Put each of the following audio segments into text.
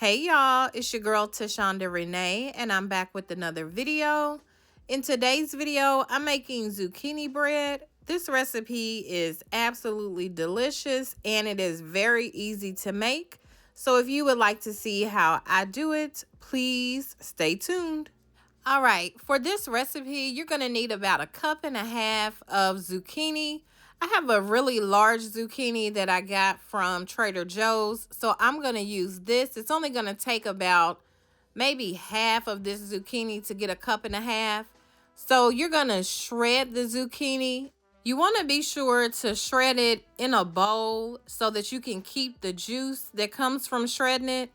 Hey y'all, it's your girl Tashonda Renee, and I'm back with another video. In today's video, I'm making zucchini bread. This recipe is absolutely delicious and it is very easy to make. So if you would like to see how I do it, please stay tuned. All right, for this recipe, you're going to need about 1.5 cups of zucchini. I have a really large zucchini that I got from Trader Joe's, so I'm going to use this. It's only going to take about maybe half of this zucchini to get 1.5 cups. So you're going to shred the zucchini. You want to be sure to shred it in a bowl so that you can keep the juice that comes from shredding it.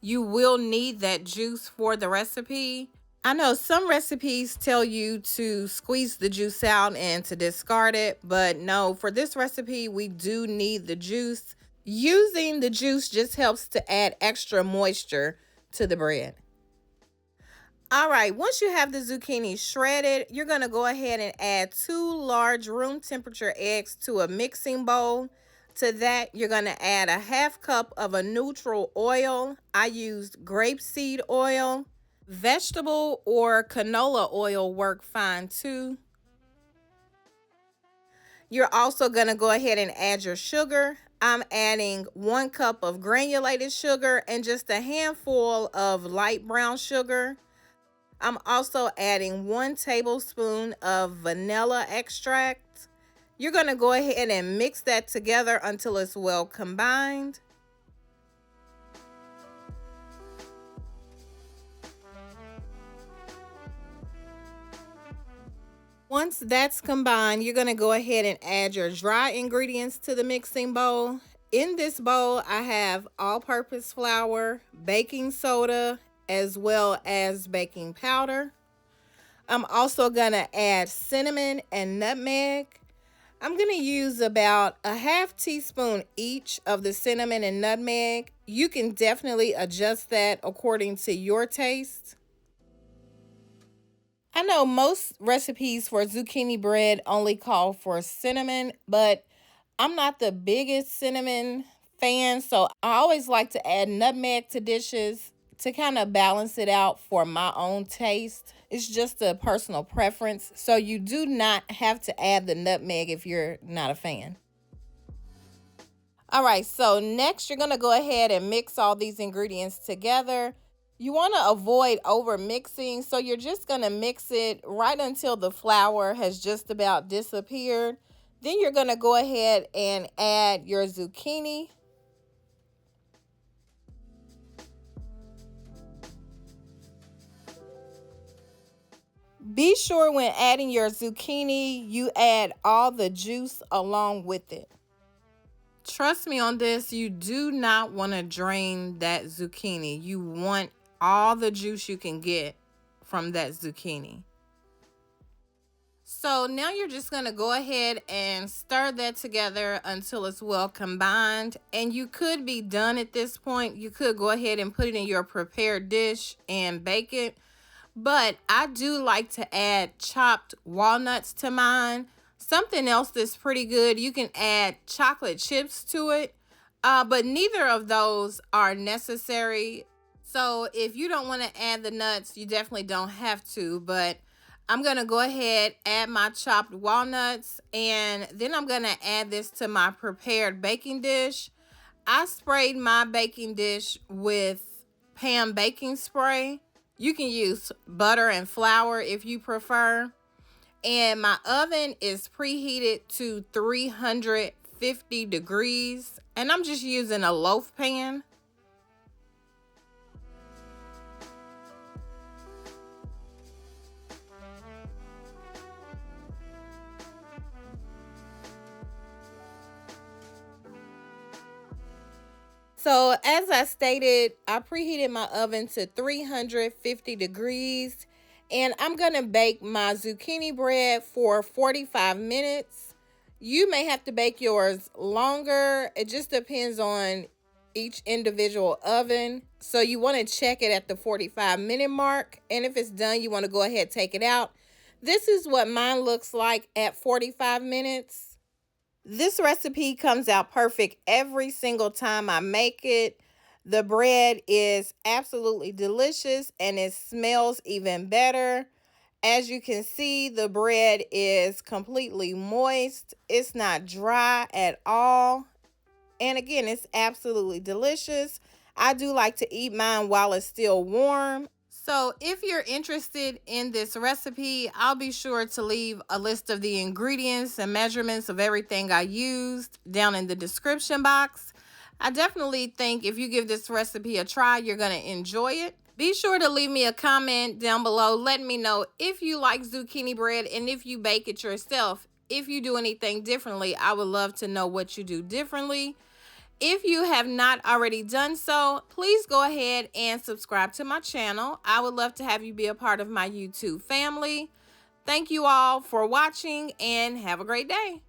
You will need that juice for the recipe. I know some recipes tell you to squeeze the juice out and to discard it, but no, for this recipe, we do need the juice. Using the juice just helps to add extra moisture to the bread. All right, once you have the zucchini shredded, you're going to go ahead and add 2 large room temperature eggs to a mixing bowl. To that, you're going to add 1/2 cup of a neutral oil. I used grapeseed oil. Vegetable or canola oil work fine too. You're also going to go ahead and add your sugar. I'm adding 1 cup of granulated sugar and just a handful of light brown sugar. I'm also adding 1 tablespoon of vanilla extract. You're going to go ahead and mix that together until it's well combined. Once that's combined, you're going to go ahead and add your dry ingredients to the mixing bowl. In this bowl, I have all-purpose flour, baking soda, as well as baking powder. I'm also going to add cinnamon and nutmeg. I'm going to use about 1/2 teaspoon each of the cinnamon and nutmeg. You can definitely adjust that according to your taste. I know most recipes for zucchini bread only call for cinnamon, but I'm not the biggest cinnamon fan, so I always like to add nutmeg to dishes to kind of balance it out for my own taste. It's just a personal preference, so you do not have to add the nutmeg if you're not a fan. All right, so next you're going to go ahead and mix all these ingredients together. You want to avoid over mixing, so you're just going to mix it right until the flour has just about disappeared. Then you're going to go ahead and add your zucchini. Be sure when adding your zucchini, you add all the juice along with it. Trust me on this, you do not want to drain that zucchini. You want all the juice you can get from that zucchini. So now you're just going to go ahead and stir that together until it's well combined. And you could be done at this point. You could go ahead and put it in your prepared dish and bake it. But I do like to add chopped walnuts to mine. Something else that's pretty good, you can add chocolate chips to it. But neither of those are necessary. So if you don't want to add the nuts, you definitely don't have to. But I'm going to go ahead, add my chopped walnuts, and then I'm going to add this to my prepared baking dish. I sprayed my baking dish with Pan baking spray. You can use butter and flour if you prefer. And my oven is preheated to 350 degrees. And I'm just using a loaf pan. So as I stated, I preheated my oven to 350 degrees. And I'm going to bake my zucchini bread for 45 minutes. You may have to bake yours longer. It just depends on each individual oven. So you want to check it at the 45-minute mark. And if it's done, you want to go ahead, take it out. This is what mine looks like at 45 minutes. This recipe comes out perfect every single time I make it. The bread is absolutely delicious and it smells even better. As you can see, the bread is completely moist. It's not dry at all. And again, it's absolutely delicious. I do like to eat mine while it's still warm. So if you're interested in this recipe, I'll be sure to leave a list of the ingredients and measurements of everything I used down in the description box. I definitely think if you give this recipe a try, you're going to enjoy it. Be sure to leave me a comment down below. Let me know if you like zucchini bread and if you bake it yourself. If you do anything differently, I would love to know what you do differently. If you have not already done so, please go ahead and subscribe to my channel. I would love to have you be a part of my YouTube family. Thank you all for watching and have a great day.